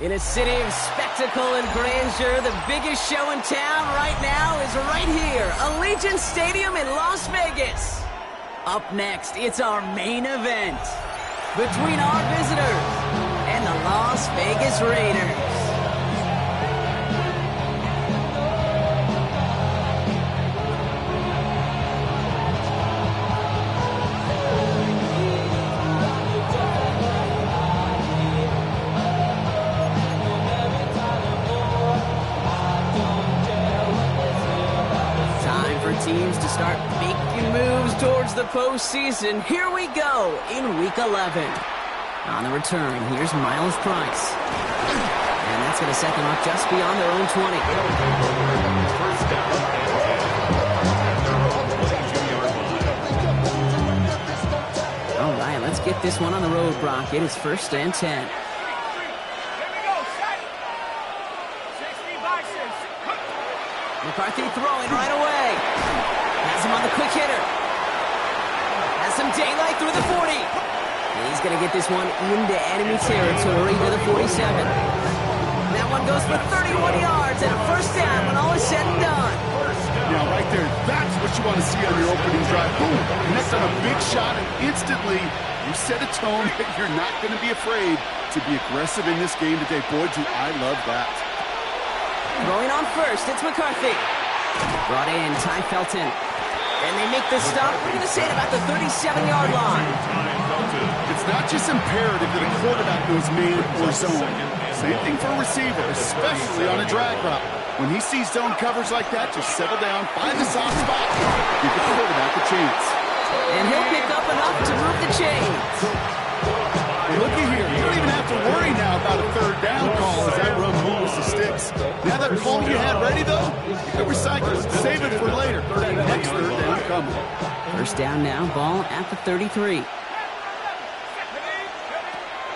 In a city of spectacle and grandeur, the biggest show in town right now is right here, Allegiant Stadium in Las Vegas. Up next, it's our main event between our visitors and the Las Vegas Raiders. Teams to start making moves towards the postseason. Here we go in Week 11. On the return, here's Miles Price. And that's going to set them up just beyond their own 20. All right, let's get this one on the road, Brock. It is 1st and 10. McCarthy throwing right away. Has him on the quick hitter. Has some daylight through the 40. And he's going to get this one into enemy territory to the 47. That one goes for 31 yards and a 1st down when all is said and done. Yeah, right there. That's what you want to see on your opening drive. Boom. Connect on a big shot, and instantly you set a tone that you're not going to be afraid to be aggressive in this game today. Boy, do I love that. Going on first, it's McCarthy. Brought in, Ty Felton. And they make the stop. We're going to say it about the 37-yard line. It's not just imperative that a quarterback knows man or zone. Same thing for a receiver, especially on a drag route. When he sees zone coverage like that, just settle down, find the soft spot, give the quarterback a chance. And he'll pick up enough to move the chains. Looky here, you don't even have to worry now about a 3rd down call as that run moves the sticks. Now that call you had ready, though, you can recycle it. Save it for later. That next 3rd down coming. 1st down now, ball at the 33.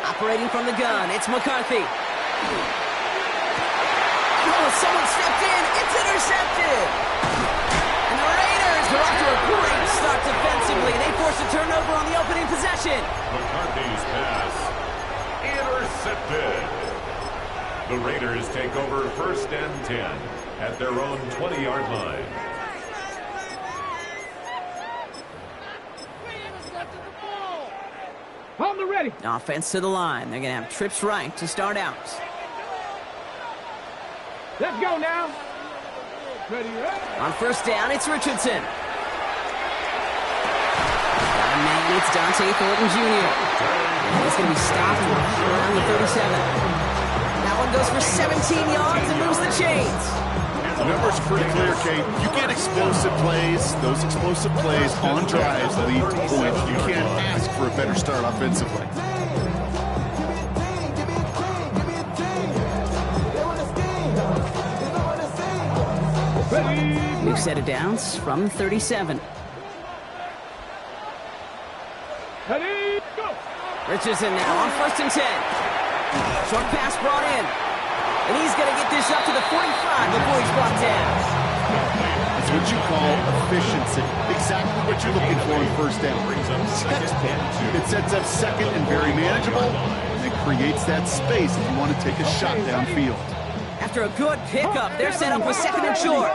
Operating from the gun, it's McCarthy. Oh, someone stepped in. It's intercepted. And the Raiders are off to a great start defensively. They force a turnover on the opening possession. McCarthy's pass intercepted. The Raiders take over 1st and 10 at their own 20-yard line. On the ready. Offense to the line. They're going to have trips right to start out. Let's go now. Ready, ready. On 1st down, it's Richardson. Man, it's Dante Thornton Jr. And he's going to be stopped around the 37. That one goes for 17 yards and moves the chains. The number's pretty clear, Kate. You get explosive plays. Those explosive plays on drives lead to points. You can't ask for a better start offensively. New set of downs from 37. Ready, go. Richardson now on 1st and 10. Short pass brought in. And he's going to get this up to the 45 before he's brought down. It's what you call efficiency. Exactly what you're looking for in 1st down. It sets up 2nd and very manageable. And it creates that space if you want to take a shot downfield. After a good pickup, they're set up with 2nd and short.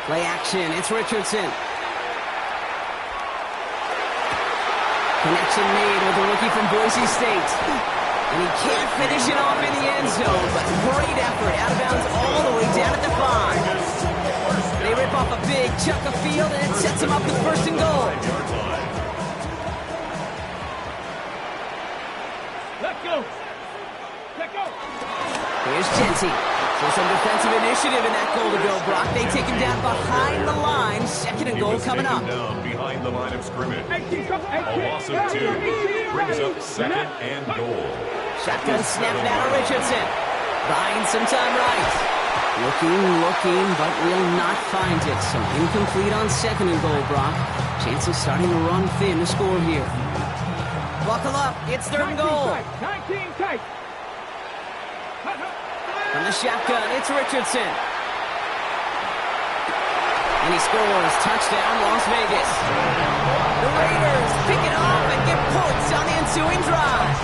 Play action, it's Richardson. Connection made with the rookie from Boise State. And he can't finish it off in the end zone, but great effort. Out of bounds all the way down at the 5. They rip off a big chunk of field, and it sets him up with 1st and goal. Let's go. Let's go. Here's Genty. So some defensive initiative in that goal to go, Brock. They take him down behind the line. 2nd and goal coming up. Down behind the line of scrimmage. A loss of 2 brings up 2nd and goal. Shotgun snap now to Richardson. Buying some time right. Looking, but will not find it. So incomplete on 2nd and goal, Brock. Chance of starting to run thin to score here. Buckle up. It's 3rd and goal. 19 tight. From the shotgun, it's Richardson. And he scores. Touchdown, Las Vegas. The Raiders pick it off and get points on the ensuing drive.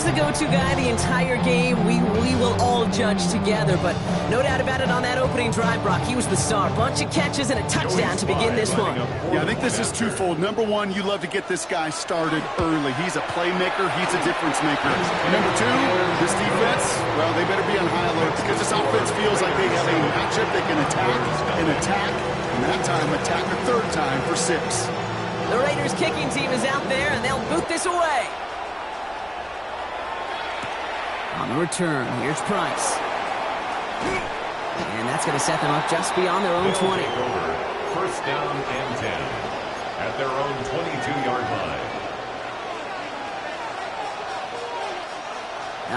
the go-to guy the entire game. We will all judge together, but no doubt about it on that opening drive, Brock. He was the star. Bunch of catches and a touchdown to begin this one. Yeah, I think this is twofold. Number one, you love to get this guy started early. He's a playmaker. He's a difference maker. Number two, this defense, well, they better be on high alert because this offense feels like they have a matchup they can attack, and that time attack a third time for 6. The Raiders kicking team is out there, and they'll boot this away. On the return, here's Price. And that's going to set them up just beyond their own 20. First down and 10 at their own 22-yard line.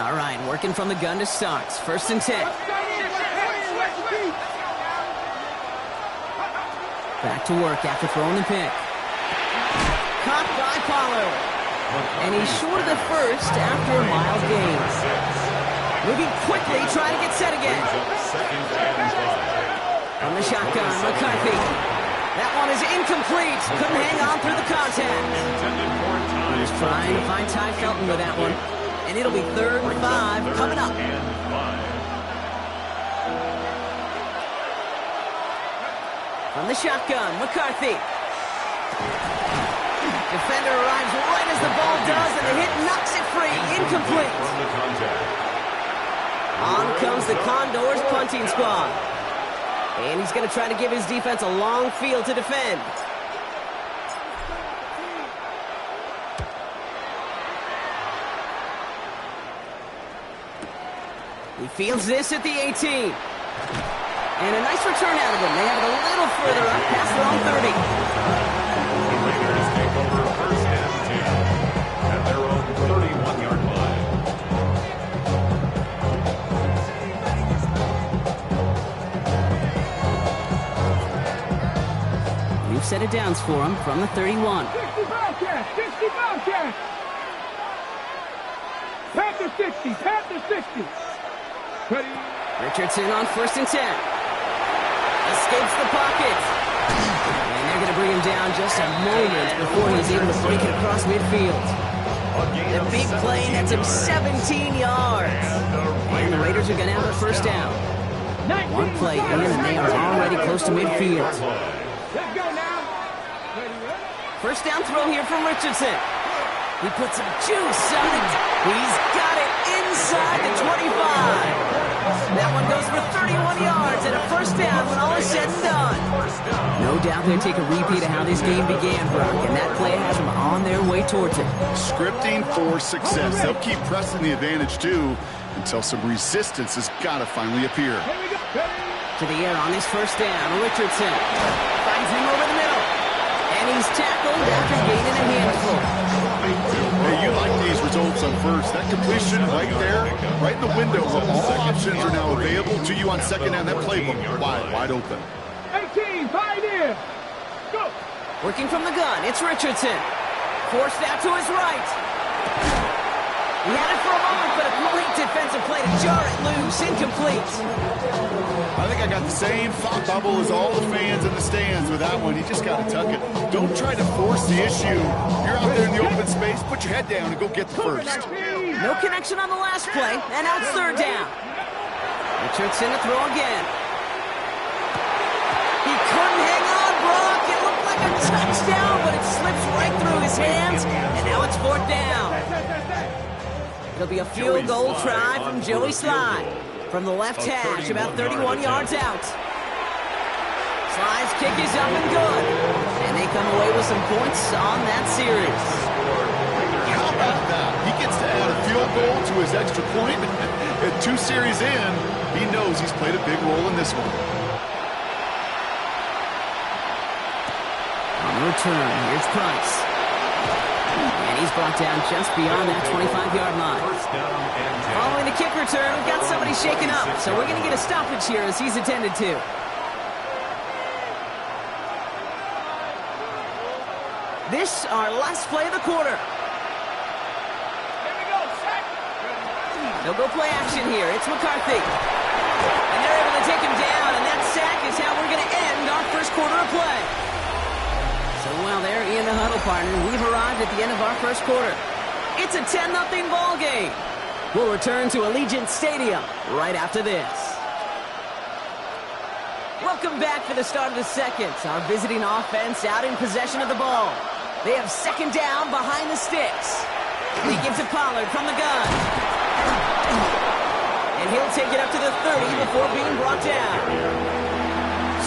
All right, working from the gun to start. First and 10. Back to work after throwing the pick. Caught by Pollard. And he's short of the first after a mild gain. Moving quickly, trying to get set again. From the shotgun, McCarthy. That one is incomplete. Couldn't hang on through the contact. He's trying to find Ty Felton with that one. And it'll be 3rd and 5 coming up. From the shotgun, McCarthy. Defender arrives right as the ball does, and the hit knocks it free. Incomplete. On comes the Condors punting squad. And he's going to try to give his defense a long field to defend. He fields this at the 18. And a nice return out of him. They have it a little further up past their own 30. The Raiders take over first and 10 at their own 31-yard line. New set of downs for him from the 31. 60 Bobcats! 60 Bobcats! Panther 60! Panther 60! Ready? Richardson on first and 10. Escapes the pocket. And they're going to bring him down just a moment before he's able to break it across midfield. The big play nets him 17 yards. And the Raiders are going to have a first down. One play in, and they are already close to midfield. Let's go now! First down throw here from Richardson. He puts some juice on it. He's got it inside the 25. That one goes for 31 yards and a first down when all is said and done. No doubt they'll take a repeat of how this game began, Brock, and that play has them on their way towards it. Scripting for success. They'll keep pressing the advantage, too, until some resistance has got to finally appear. To the air on his first down, Richardson finds him over the middle. And he's tackled after gaining a handful. Hey, you like these results on first. That completion right there, right in the window where all options are now available to you on second down. That playbook wide open. 18, pioneer! Go! Working from the gun, it's Richardson. Forced out to his right. He had it for a moment, but a great defensive play to jar it loose. Incomplete. I think I got the same thought bubble as all the fans in the stands with that one. You just got to tuck it. Don't try to force the issue. You're out there in the open space. Put your head down and go get the first. No connection on the last play, and now it's third down. Richardson to throw again. He couldn't hang on, Brock. It looked like a touchdown, but it slips right through his hands, and now it's fourth down. It'll be a field goal try from Joey Sly. From the left hash, about 31 yards out. Sly's kick is up and good. And they come away with some points on that series. How about that? He gets to add a field goal to his extra point. And 2 series in, he knows he's played a big role in this one. On the return, here's Price. And he's brought down just beyond that 25-yard line. Following the kick return, we've got somebody shaken up. So we're going to get a stoppage here as he's attended to. This, our last play of the quarter. They'll go play action here. It's McCarthy. And they're able to take him down, and that sack is how we're going to end our first quarter of play. So while they're in the huddle, partner, we've arrived at the end of our first quarter. It's a 10-0 ball game. We'll return to Allegiant Stadium right after this. Welcome back for the start of the second. Our visiting offense out in possession of the ball. They have second down behind the sticks. He gives it Pollard from the gun. And he'll take it up to the 30 before being brought down.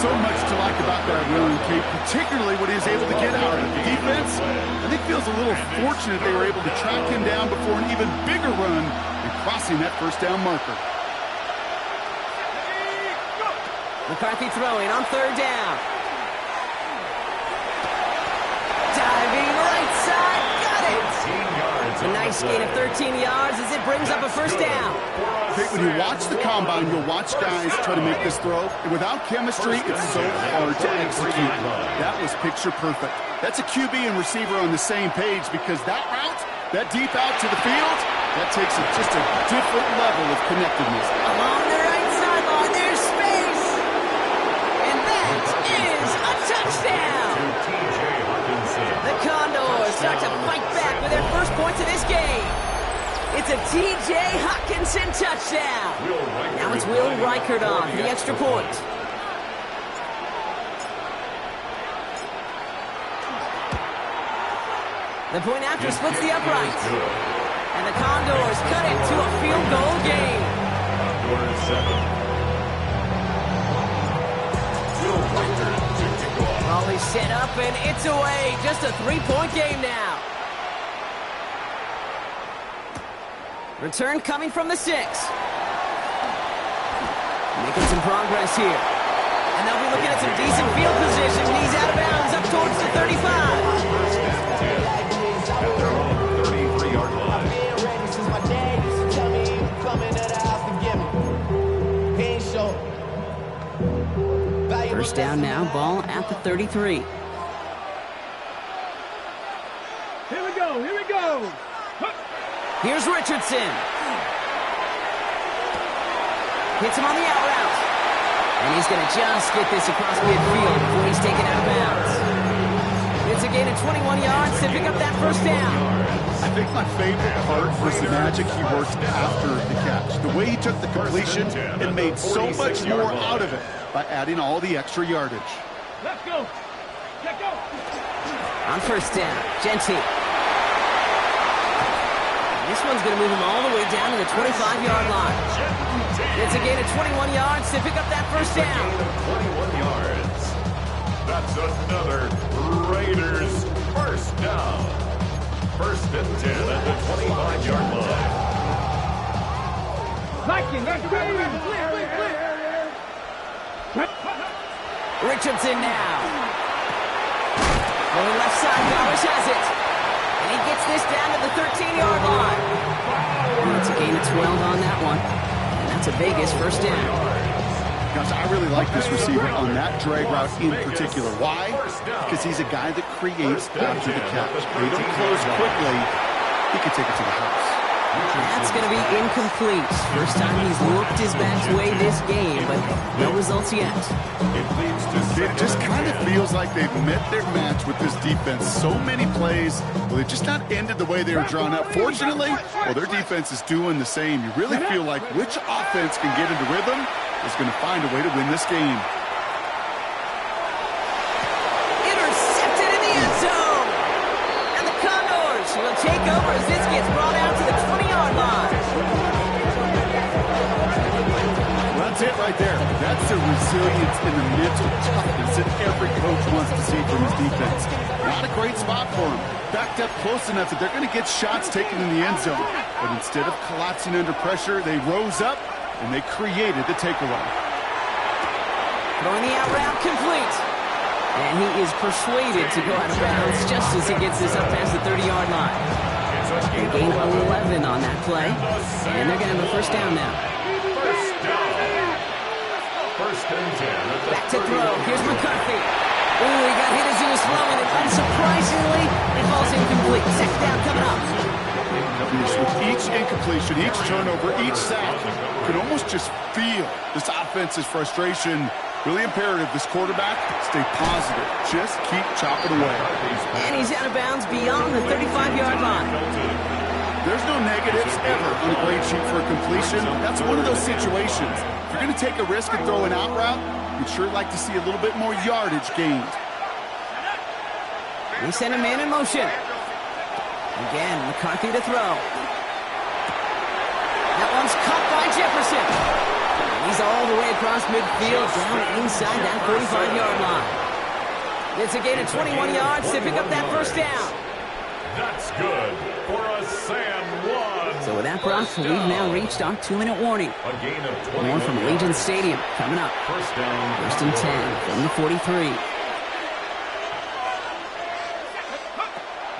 So much to like about that run, Kate, particularly what he was able to get out of it. The defense, I think, feels a little fortunate they were able to track him down before an even bigger run and crossing that first down marker. McCarthy throwing on third down. Diving right side, got it! A nice gain of 13 yards as it brings up a first down. Kate, when you watch the combine, you'll watch guys try to make this throw. And without chemistry, it's so hard to execute. That was picture perfect. That's a QB and receiver on the same page because that route, that deep out to the field, that takes it just a different level of connectedness. Along the right sideline, there's space. And that is a touchdown. The Condors start to fight back with their first points of this game. It's a T.J. Hockenson touchdown. Now it's Will Reichert on for the extra point. The point after splits the uprights. And the Condors cut it to a field goal game. Condors 7. Will Reichert to kick off. Raleigh set up and it's away. Just a 3-point game now. Return coming from the 6. Making some progress here. And they'll be looking at some decent field position. He's out of bounds up towards the 35. First and 10 at their own 33-yard line. First down now, ball at the 33. Here we go, here we go. Here's Richardson. Hits him on the out route. And he's going to just get this across midfield before he's taken out of bounds. It's a gain of 21 yards to pick up that first down. I think my favorite part was the magic he worked after the catch. The way he took the completion and made so much more out of it by adding all the extra yardage. Let's go. Let's go. On first down, Genty. This one's going to move him all the way down to the 25-yard line. It's a gain of 21 yards to pick up that first down. 21 yards. That's another Raiders first down. First and 10 at the 25-yard line. Richardson now. Going left side, Bowers has it. And he gets this down to the 13-yard line. And it's a gain of 12 on that one. And that's a Vegas first down. Gosh, I really like this receiver on that drag route in particular. Why? Because he's a guy that creates after the catch. They don't close quickly. He can take it to the house. That's going to be incomplete. First time he's looked his best way this game, but no results yet. It just kind of feels like they've met their match with this defense. So many plays, well, they've just not ended the way they were drawn up. Fortunately, well, their defense is doing the same. You really feel like which offense can get into rhythm is going to find a way to win this game. Intercepted in the end zone. And the Condors will take over as this gets brought out to the 20-yard line. Well, that's it right there. That's the resilience and the mental toughness that every coach wants to see from his defense. Not a great spot for him. Backed up close enough that they're going to get shots taken in the end zone. But instead of collapsing under pressure, they rose up and they created the takeaway. Throwing the out route complete. And he is persuaded to go out of bounds just as he gets this up past the 30-yard line. They gain 11 on that play. And they're going to have a first down now. First and 10. Back to throw. Here's McCarthy. Ooh, he got hit as he was throwing it. Unsurprisingly, it falls incomplete. Second down coming up. With each incompletion, each turnover, each sack, you can almost just feel this offense's frustration. Really imperative, this quarterback, stay positive. Just keep chopping away. And he's out of bounds beyond the 35-yard line. There's no negatives ever on a grade sheet for a completion. That's one of those situations. If you're going to take a risk and throw an out route, you'd sure like to see a little bit more yardage gained. We send a man in motion. Again, McCarthy to throw. That one's caught by Jefferson. He's all the way across midfield, down inside that 45-yard line. It's a gain of 21 yards to pick up that first down. That's good for a Sam 1. So with that, Brock, we've now reached our 2-minute warning. A gain of 21. More from Allegiant Stadium coming up. First down. First and 10 from the 43.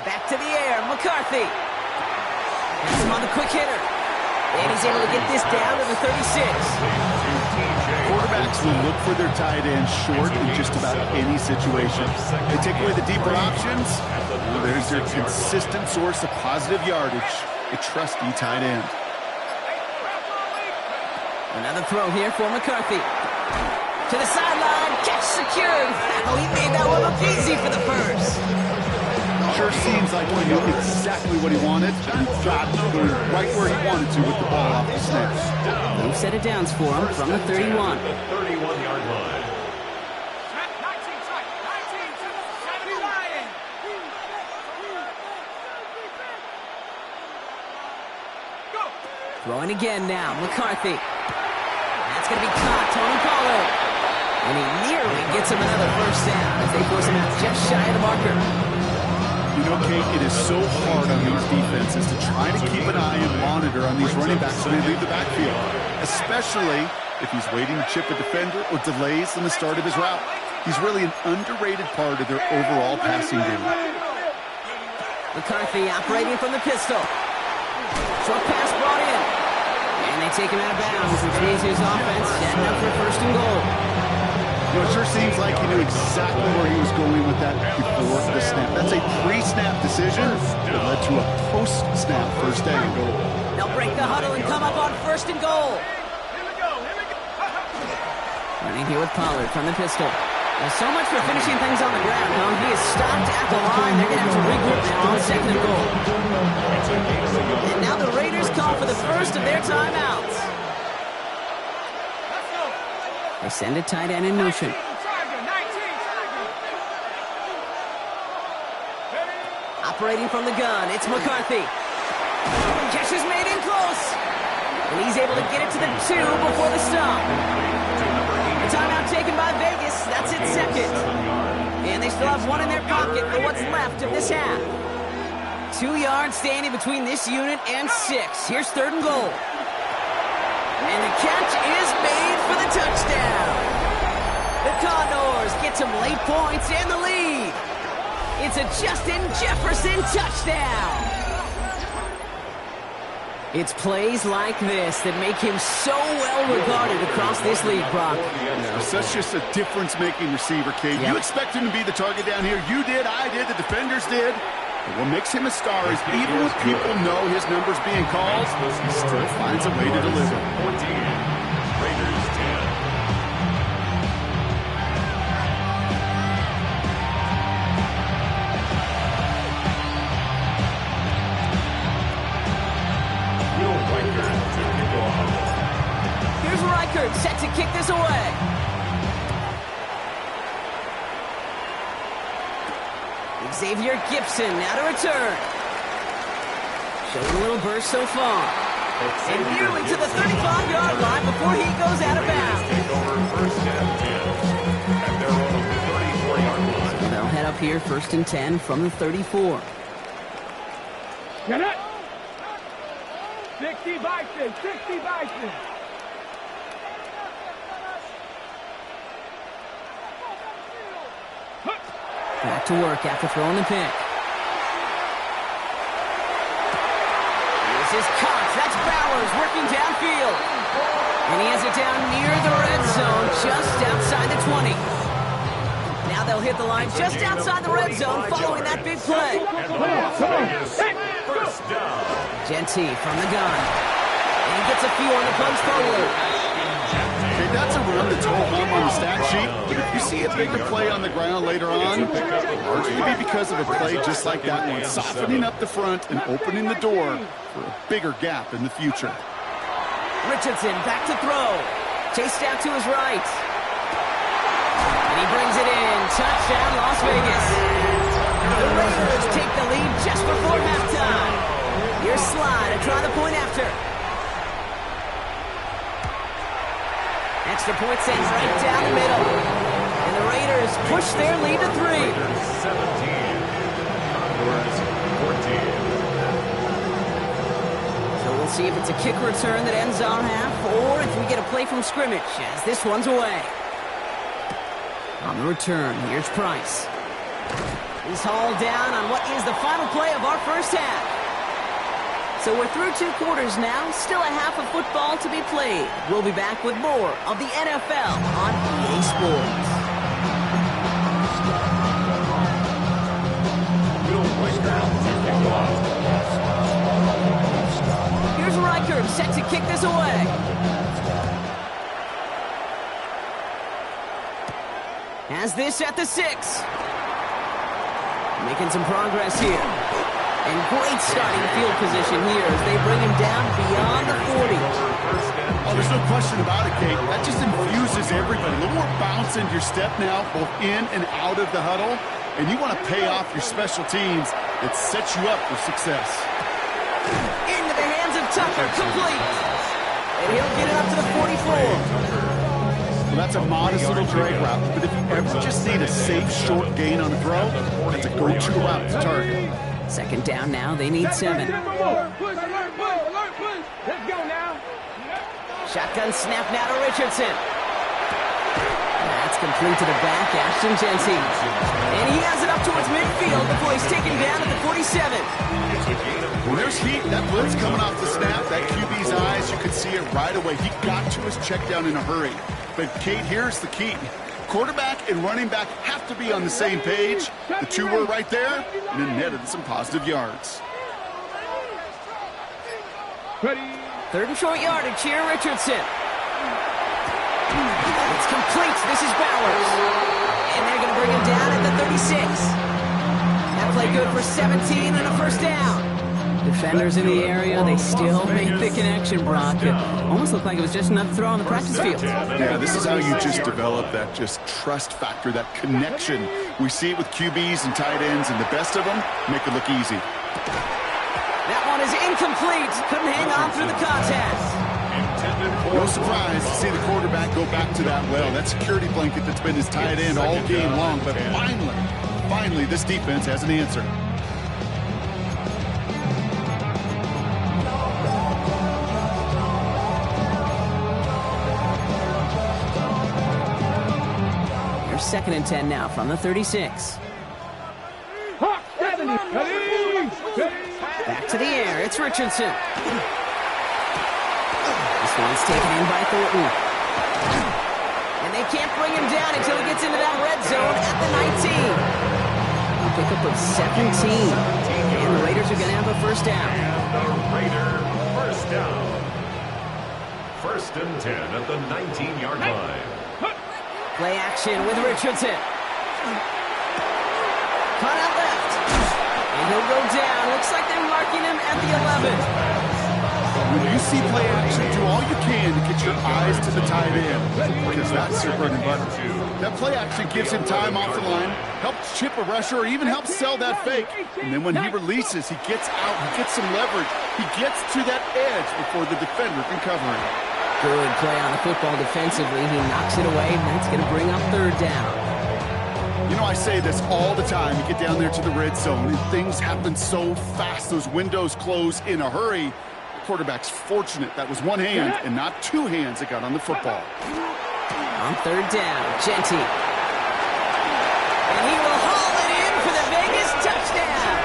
Back to the air, McCarthy. Has him on the quick hitter. And he's able to get this down to the 36. Quarterbacks will look for their tight end short in just about any situation. They take away the deeper options. Well, there's their consistent source of positive yardage, a trusty tight end. Another throw here for McCarthy. To the sideline, catch secured. Oh, he made that one look easy for the first. Sure seems like he knew exactly what he wanted, and he got going right where he wanted to with the ball off the snap. No set of downs for him from the 31. The 31-yard line. Throwing again now, McCarthy. That's going to be caught, Tony Pollard. And he nearly gets him another first down as they force him out just shy of the marker. You know, Kate, it is so hard on these defenses to try to keep an eye and monitor on these running backs when they leave the backfield, especially if he's waiting to chip a defender or delays in the start of his route. He's really an underrated part of their overall passing game. McCarthy operating from the pistol. Short pass brought in. And they take him out of bounds, which means his offense setting up for first and goal. You know, it sure seems like he knew exactly where he was going with that before the snap. That's a pre-snap decision that led to a post-snap first down. They'll break the huddle and come up on first and goal. Running here with Pollard from the pistol. Well, so much for finishing things on the ground. No, he is stopped at the line. They're going to have to regroup now on second and goal. And now the Raiders call for the first of their timeouts. They send a tight end in motion. Operating from the gun, it's McCarthy. Catch is made in close. And he's able to get it to the 2 before the stop. A timeout taken by Vegas. That's its second. And they still have one in their pocket for what's left of this half. 2 yards standing between this unit and 6. Here's third and goal. And the catch is made for the touchdown. The Condors get some late points and the lead. It's a Justin Jefferson touchdown. It's plays like this that make him so well regarded across this league, Brock. Yeah, such just a difference-making receiver, Kate. Yep. You expect him to be the target down here. You did, I did, the defenders did. But what makes him a star is even when people know his number's being called, he still finds a way to deliver. 14. Raiders 10. Here's Reichert set to kick this away. Xavier Gibson now to return. Showing a little burst so far. And nearly to the 35-yard line before he goes out of bounds. Take over first and 10 at their own 34-yard line. They'll head up here first and 10 from the 34. Get it! 60 Bison, 60 Bison. Back to work after throwing the pick. This is Cox. That's Bowers working downfield. And he has it down near the red zone, just outside the 20. Now they'll hit the line just outside the red zone following that big play. First down. Genty from the gun. And he gets a few on the punch forward. Okay, that's a run that's ho hum on the stat sheet, but if you see a bigger play on the ground later on, it could be because of a play just like that one, softening up the front and opening the door for a bigger gap in the future. Richardson back to throw. Chased out to his right. And he brings it in. Touchdown, Las Vegas. The Raiders take the lead just before halftime. Here's Slide to try the point after. Extra point sent right down the middle. And the Raiders push their lead to 3. 17. Honduras 14. So we'll see if it's a kick return that ends our half, or if we get a play from scrimmage, as this one's away. On the return, here's Price. He's hauled down on what is the final play of our first half. So we're through 2 quarters now, still a half of football to be played. We'll be back with more of the NFL on EA Sports. Here's Reichert set to kick this away. Has this at the 6. Making some progress here. And great starting field position here as they bring him down beyond the 40. Oh, there's no question about it, Kate. That just infuses everybody. A little more bounce in your step now, both in and out of the huddle. And you want to pay off your special teams. It sets you up for success. Into the hands of Tucker, complete. And he'll get it up to the 44. Well, that's a modest little drag route. But if you ever just need a safe, short gain on a throw, that's a go-to route to target. Second down now, they need 7. Let's go now. Shotgun snap now to Richardson. That's complete to the back, Ashton Jensen. And he has it up towards midfield before he's taken down at the 47. When there's heat, that blitz coming off the snap, that QB's eyes, you could see it right away. He got to his check down in a hurry. But, Kate, here's the key. Quarterback and running back have to be on the same page. The two were right there, and it netted some positive yards. Ready. 3rd and short yardage here, Richardson. It's complete. This is Bowers. And they're going to bring him down at the 36. That play good for 17 and a first down. Defenders in the area, they still make the connection, Brock. It almost looked like it was just another throw on the practice field. Yeah, this is how you just develop that just trust factor, that connection. We see it with QBs and tight ends, and the best of them make it look easy. That one is incomplete. Couldn't hang on through the contact. No surprise to see the quarterback go back to that well. That security blanket that's been his tight end all game long. But finally, this defense has an answer. Here's 2nd and 10 now from the 36. Back to the air. It's Richardson. This one's taken in by Thornton. And they can't bring him down until he gets into that red zone at the 19. A pickup of 17. And the Raiders are going to have a first down. And the Raider first down. 1st and 10 at the 19-yard line. Play action with Richardson. Cut out left. And he'll go down. Looks like they're marking him at the 11. When you see play action, do all you can to get your eyes to the tight end, because that's your bread and butter. That play action gives him time off the line, helps chip a rusher, or even helps sell that fake. And then when he releases, he gets out, he gets some leverage. He gets to that edge before the defender can cover him. Good play on the football defensively. He knocks it away, and that's going to bring up 3rd down. You know, I say this all the time. You get down there to the red zone, and things happen so fast. Those windows close in a hurry. Quarterback's fortunate that was one hand and not 2 hands that got on the football. On 3rd down, Genty. And he will haul it in for the Vegas touchdown.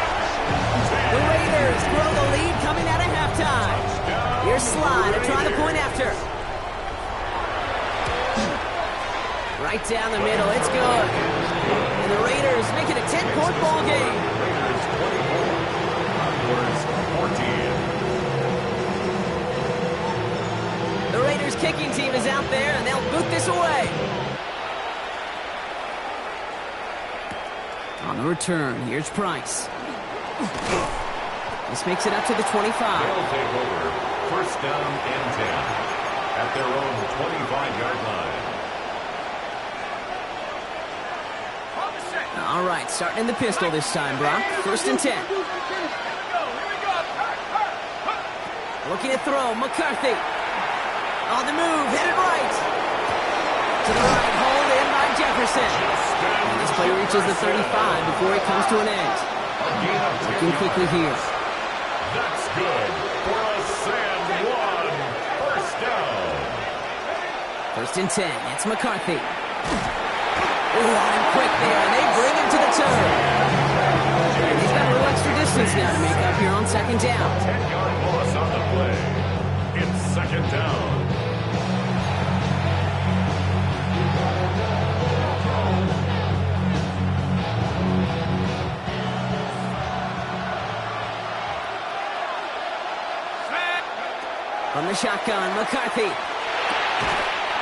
The Raiders grow the lead coming out of halftime. Here's Slide to try the point after. Right down the middle, it's good. And the Raiders make it a 10-point ball game. Raiders 24, Honduras 14. The Raiders kicking team is out there, and they'll On the return, here's Price. This makes it up to the 25. They'll take over. First down and 10 at their own 25-yard line. All right, starting in the pistol this time, Brock. First and 10. Looking to throw, McCarthy. On the move, headed right. To the right, hold in by Jefferson. And this play reaches the 35 before it comes to an end. Looking quickly here. That's good for a sand one. First down. First and 10, it's McCarthy. Ooh, and quick there, and they bring him to the turn. And he's got a little extra distance now to make up here on second down. 10-yard loss on the play. It's second down. From the shotgun, McCarthy.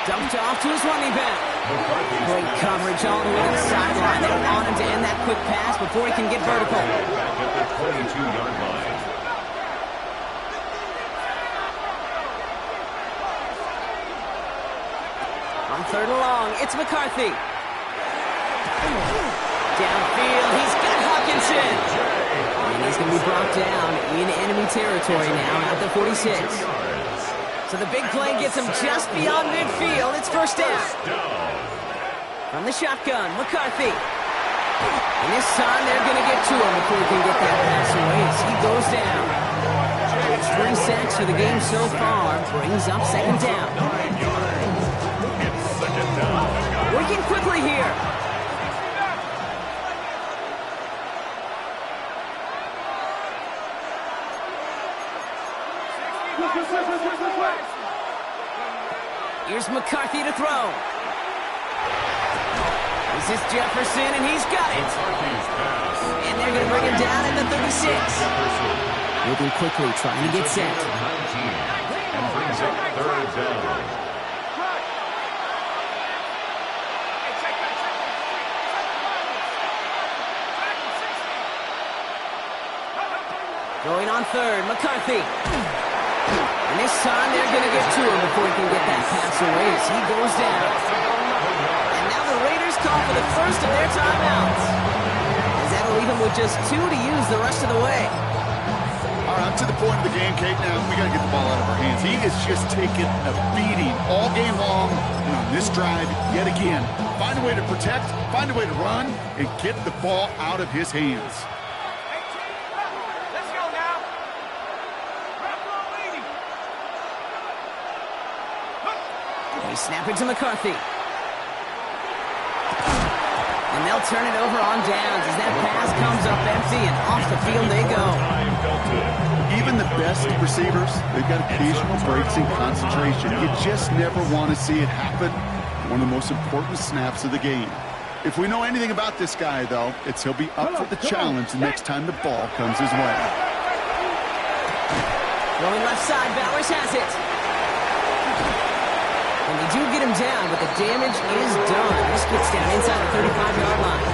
Dumped off to his running back. Great coverage all the way to the sideline. They don't want him to end that quick pass before he can get vertical. Back at the 22-yard line. On third and long, it's McCarthy. Downfield, he's got Hawkinson. And he's going to be brought down in enemy territory now at the 46. So the big play gets him just beyond midfield. It's first down. From the shotgun, McCarthy. And this time they're going to get to him before he can get that pass away as he goes down. 3 sacks for the game so far. Brings up second down. It's second down. Working quickly here. Here's McCarthy to throw. This is Jefferson, and he's got it. And they're going to bring him down at the 36. Moving quickly, trying to get set. 19 and brings up third down. Going on third, McCarthy. And this time they're going to get to him before he can get that pass away as he goes down. And now the Raiders call for the first of their timeouts. As that'll leave them with just 2 to use the rest of the way. All right, up to the point of the game, Kate, now we got to get the ball out of our hands. He is just taking a beating all game long, and on this drive, yet again. Find a way to protect, find a way to run, and get the ball out of his hands. They snap it to McCarthy. And they'll turn it over on downs as that pass comes up empty and off the field they go. Even the best receivers, they've got occasional breaks in concentration. You just never want to see it happen. One of the most important snaps of the game. If we know anything about this guy, though, it's he'll be up for the challenge the next time the ball comes his way. Going left side, Bowers has it. And they do get him down, but the damage is done. This gets down inside the 35-yard line.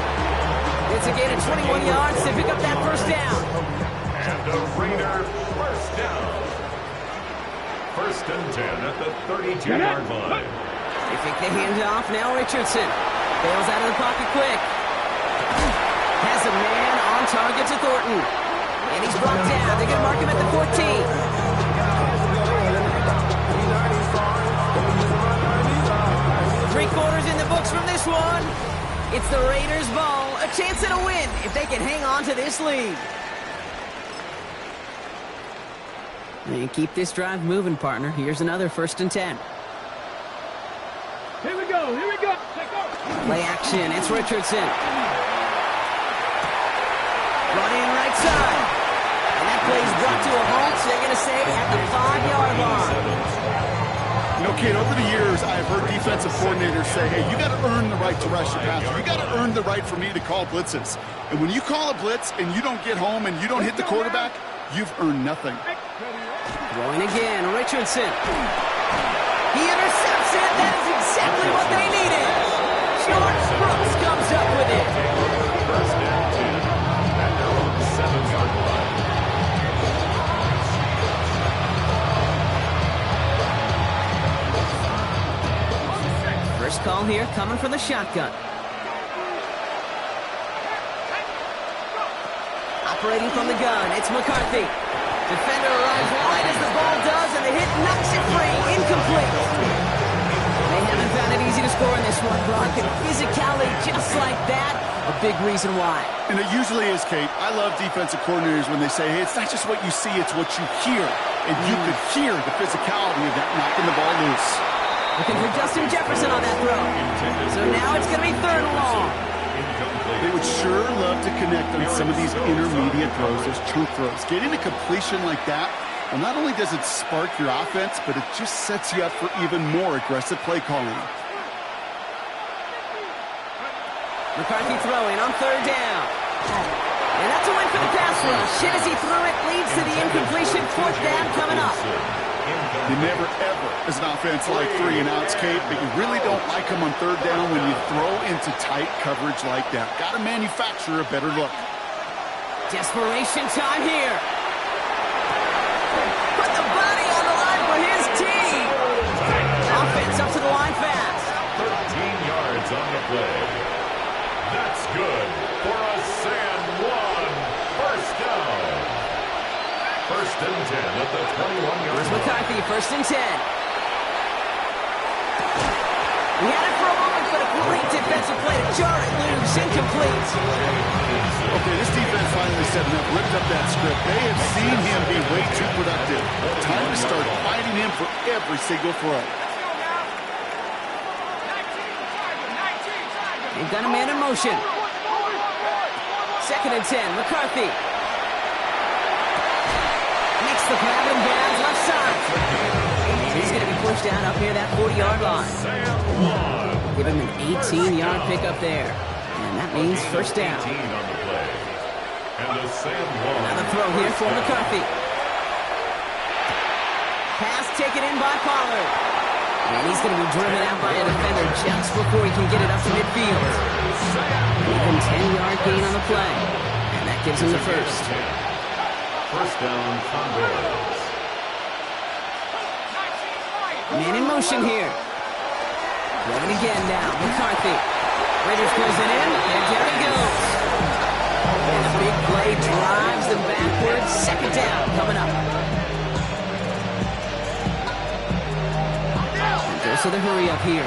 It's a gain of 21 yards to pick up that first down. And the Raiders first down. First and 10 at the 32-yard line. They think they hand it off. Now Richardson bails out of the pocket quick. Has a man on target to Thornton. And he's brought down. They're going to mark him at the 14. 3 quarters in the books from this one. It's the Raiders' ball. A chance at a win if they can hang on to this lead. And keep this drive moving, partner. Here's another first and 10. Here we go. Here we go. Play action. It's Richardson. Brought in right side. And that play's brought to a halt, so they're going to say at the 5-yard line. You know, Kate, over the years, I've heard defensive coordinators say, hey, you got to earn the right to rush the passer. You got to earn the right for me to call blitzes. And when you call a blitz and you don't get home and you don't hit the quarterback, you've earned nothing. Throwing again, Richardson. He intercepts it. That is exactly what they needed. George Brooks comes up with it. First and 10. throw here, coming from the shotgun. Operating from the gun, it's McCarthy. Defender arrives wide as the ball does, and the hit knocks it free. Incomplete. They haven't found it easy to score in this one, Brock. And physicality just like that, a big reason why. And it usually is, Kate. I love defensive coordinators when they say, hey, it's not just what you see, it's what you hear. And you could hear the physicality of that knocking the ball loose. Looking for Justin Jefferson on that throw. So now it's going to be 3rd and long. They would sure love to connect on some of these intermediate throws, those chunk throws. Getting a completion like that, well, not only does it spark your offense, but it just sets you up for even more aggressive play calling. McCarthy throwing on 3rd down. And that's a win for the pass rush. Hit as he threw it, leads to the incompletion. 4th down coming up. You never, ever, as an offense, like 3 and outs, Kate, but you really don't like them on 3rd down when you throw into tight coverage like that. Got to manufacture a better look. Desperation time here. Put the body on the line for his team. Offense up to the line fast. 13 yards on the play. That's good for a San Juan 1st down. 1st and 10 at the 21-yard line. McCarthy, 1st and 10. He had it for a moment, but a great defensive play to jar it loose. Incomplete. Okay, this defense finally setting up, ripped up that script. They have seen him be way too productive. Time to start fighting him for every single throw. They've got a man in motion. 2nd and 10, McCarthy. Makes the grab and bounds left side. He's going to be pushed down up near that 40-yard line. Give him an 18-yard pickup there. And that means 1st down. Another throw here for McCarthy. Pass taken in by Pollard. And he's going to be driven out by a defender just before he can get it up to midfield. Even 10-yard gain on the play. And that gives him the 1st. 1st down, Condors. Man in motion here. Throw it again now. McCarthy. Raiders pulls it in, and there he goes. And a big play drives them backwards. 2nd down coming up. And goes to the hurry up here.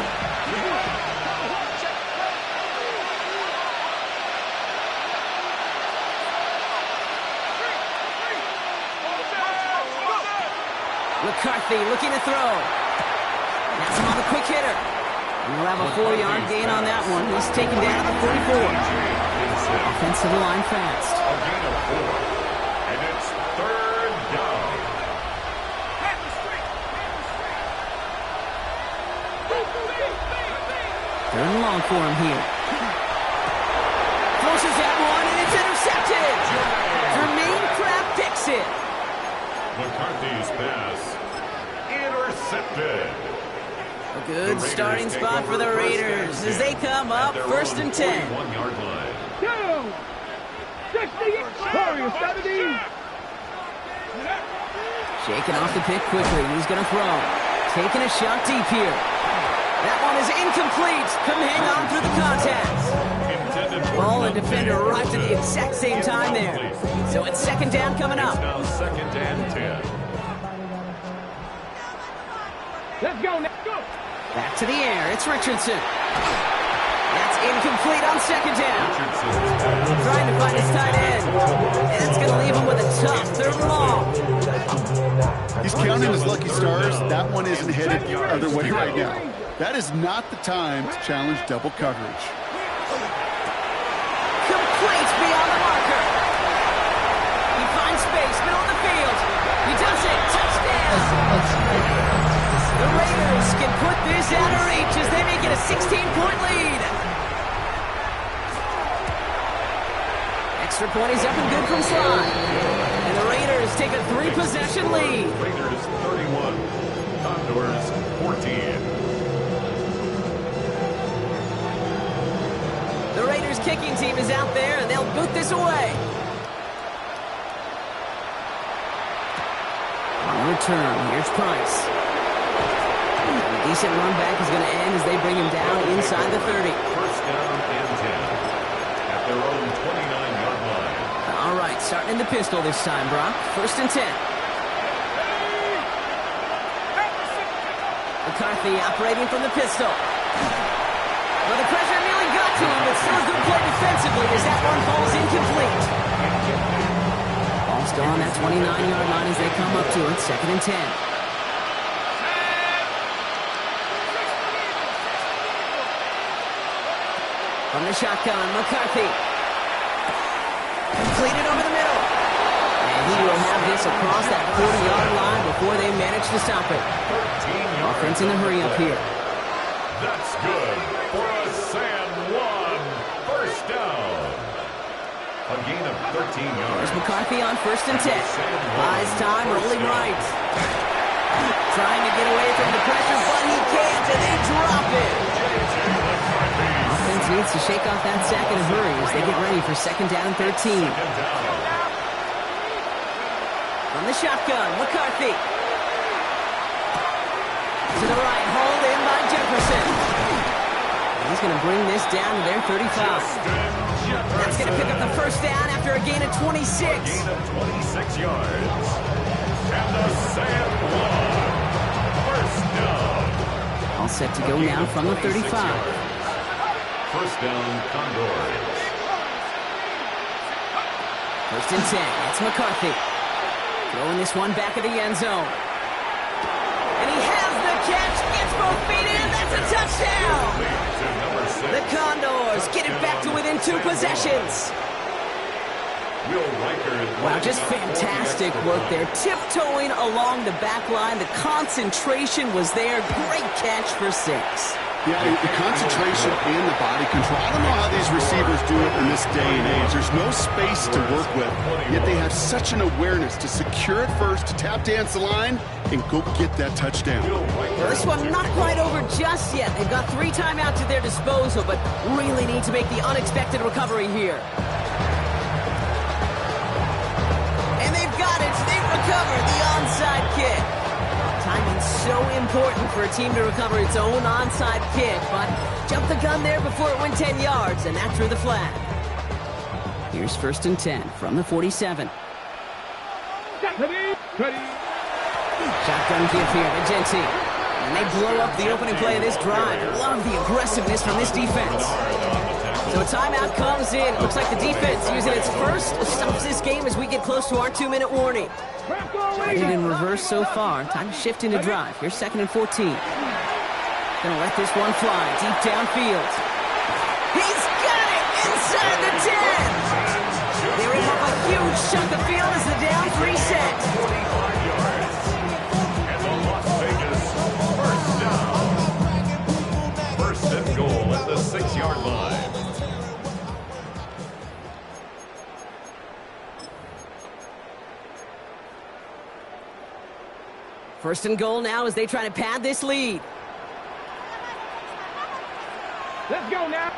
McCarthy looking to throw. That's him on the quick hitter. And we'll have a 4-yard gain on that one. He's taken down at the 44. Offensive line fast. A gain of 4. And it's 3rd down. 3rd and long for him here. Forces that one, and it's intercepted. Jermaine Kraft picks it. McCarthy's pass intercepted. A good starting spot for the Raiders as they come up 1st and 10. 1-yard line. 70. Shaking off the pick quickly. He's going to throw. Taking a shot deep here. That one is incomplete. Couldn't hang on through the contact. Ball and defender arrived at the exact same time there. So it's 2nd down coming up. Now 2nd and 10. Let's go, let's go. Back to the air. It's Richardson. That's incomplete on 2nd down. Trying to find his tight end. And it's going to leave him with a tough 3rd and long. He's counting his lucky stars. That one isn't headed the other way right now. That is not the time to challenge double coverage. Complete beyond the marker. He finds space, middle of the field. He does it. Touchdown. The Raiders can put this out of reach as they make it a 16-point lead. Extra point is up and good from Sly. And the Raiders take a 3-possession lead. Raiders 31, Condors 14. The Raiders kicking team is out there, and they'll boot this away. On return, here's Price. Decent run back is going to end as they bring him down inside the 30. First down and 10 at their own 29-yard line. All right, starting in the pistol this time, Brock. First and 10. McCarthy operating from the pistol. Well, the pressure nearly got to him, but still a good play defensively as that one falls incomplete. Ball still on that 29-yard line as they come up to it. Second and 10. From the shotgun, McCarthy. Completed over the middle. And he will have this across that 40-yard line before they manage to stop it. Offense in the hurry up here. That's good for a San Juan first down. A gain of 13 yards. There's McCarthy on first and 10. Buys time, rolling right. Trying to get away from the pressure, but he can't, and they drop it. Offense needs to shake off that sack in a hurry as they get ready for second down 13. From the shotgun, McCarthy. To the right, hauled in by Jefferson. He's going to bring this down to their 35. That's going to pick up the first down after a gain of 26. A gain of 26 yards. And the San Juan first down. All set to go now from the 35. First down, Condors. First and 10. It's McCarthy. Throwing this one back of the end zone. And he has the catch. Gets both feet in. That's a touchdown. The Condors get it back to within 2 possessions. Wow, just fantastic work there. Tiptoeing along the back line. The concentration was there. Great catch for 6. Yeah, the concentration and the body control. I don't know how these receivers do it in this day and age. There's no space to work with, yet they have such an awareness to secure it first, to tap dance the line, and go get that touchdown. Well, this one not quite over just yet. They've got 3 timeouts at their disposal, but really need to make the unexpected recovery here. And they've got it. They've recovered the onside kick. Timing's so important for a team to recover its own onside kick, but jumped the gun there before it went 10 yards, and that drew the flag. Here's first and 10 from the 47. Ready. Shotgun give here to Genty. And they blow up the opening play of this drive. Love the aggressiveness from this defense. So a timeout comes in. Looks like the defense using its first stops this game as we get close to our 2-minute warning. Tried it in reverse so far. Time to shift into drive. Here's second and 14. Gonna let this one fly deep downfield. He's got it inside the 10. They rip up a huge chunk of field as the down 3 set. 45 yards. And the Las Vegas first down. First and goal at the 6-yard line. First and goal now as they try to pad this lead. Let's go now.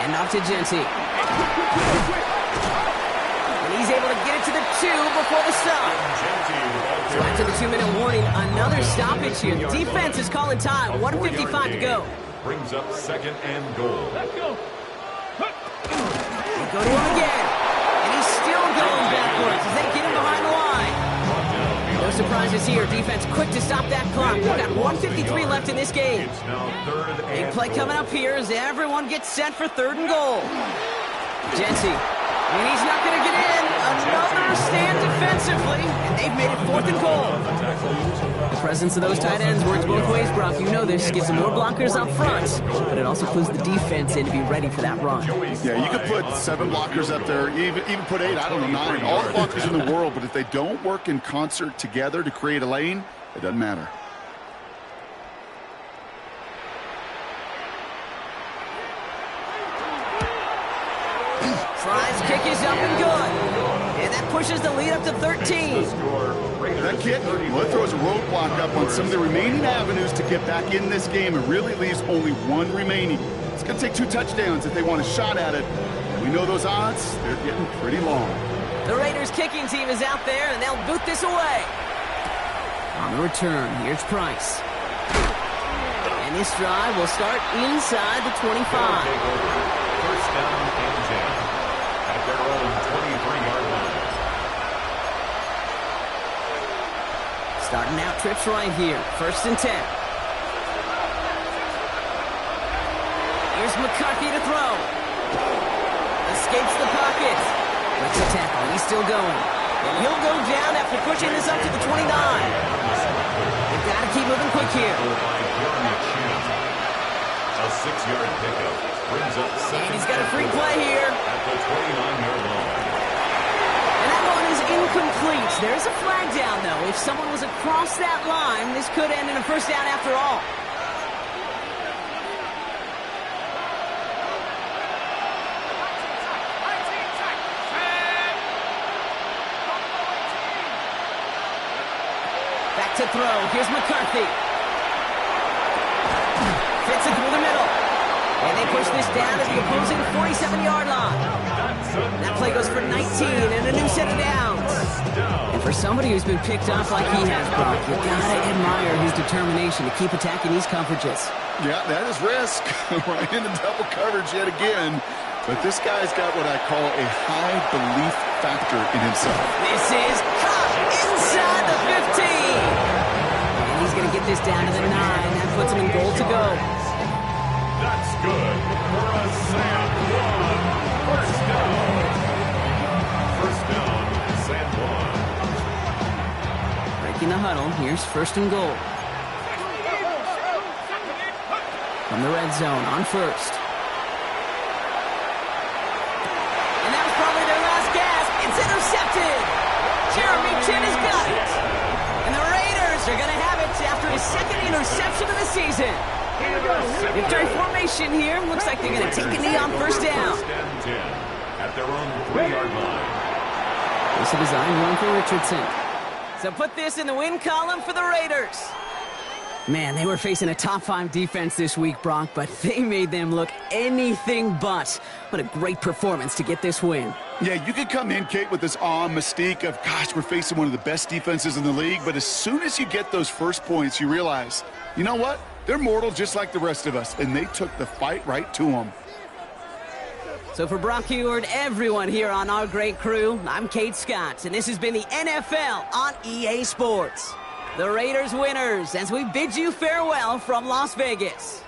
And off to Genty. And he's able to get it to the 2 before the stop. So after the 2-minute warning, another stoppage here. The defense is calling time. 1:55 to go. Brings up second and goal. Let's go. They go to him again. And he's still going backwards as they get him behind the line. No surprises here. Defense quick to stop that clock. We've got 1:53 left in this game. It's now third and Big play coming up here as everyone gets set for third and goal. Genty. And he's not going to get in. Another stand defensively. And they've made it 4th and goal. The presence of those tight ends works both ways, Brock. You know this. Gives them more blockers up front. But it also clues the defense in to be ready for that run. Yeah, you could put 7 blockers up there, even put 8, I don't know, 9. All the blockers in the world, but if they don't work in concert together to create a lane, it doesn't matter. Fry's kick is up and good. And that pushes the lead up to 13. That kick, well, it throws a roadblock up on some of the remaining avenues to get back in this game and really leaves only 1 remaining. It's going to take 2 touchdowns if they want a shot at it. We know those odds, they're getting pretty long. The Raiders kicking team is out there, and they'll boot this away. On the return, here's Price. And this drive will start inside the 25. First down and 10 at their own 23-yard line. Starting out trips right here. First and 10. Here's McCarthy to throw. Escapes the pocket. Breaks the tackle. He's still going. And he'll go down after pushing this up to the 29. They've got to keep moving quick here. A 6-yard pickup brings up second. And he's got a free play here. At the 29-yard line. And that one is incomplete. There's a flag down, though. If someone was across that line, this could end in a first down after all. Back to throw. Here's McCarthy. Fits it through the middle. And they push this down to the opposing 47-yard line. That play goes for 19 and a new set of downs. And for somebody who's been picked off like he has, Brock, you gotta admire his determination to keep attacking these coverages. Yeah, that is risk. Right into double coverage yet again. But this guy's got what I call a high belief factor in himself. This is caught inside the 15. And he's going to get this down to the 9. That puts him in goal to go. That's good for a San Juan first down. First down, San Juan. Breaking the huddle. Here's first and goal. From the red zone on first. And that was probably their last gasp. It's intercepted. Jeremy Chin has got it. And the Raiders are going to have it after his second interception of the season. Victory formation here. Looks like they're going to take a knee on first down. First and 10 at their own 3-yard line. This is a design one for Richardson. So put this in the win column for the Raiders. Man, they were facing a top 5 defense this week, Brock, but they made them look anything but. What a great performance to get this win. Yeah, you could come in, Kate, with this awe and mystique of, gosh, we're facing one of the best defenses in the league, but as soon as you get those first points, you realize, you know what? They're mortal just like the rest of us, and they took the fight right to them. So for Brock Heward, everyone here on our great crew, I'm Kate Scott, and this has been the NFL on EA Sports. The Raiders winners as we bid you farewell from Las Vegas.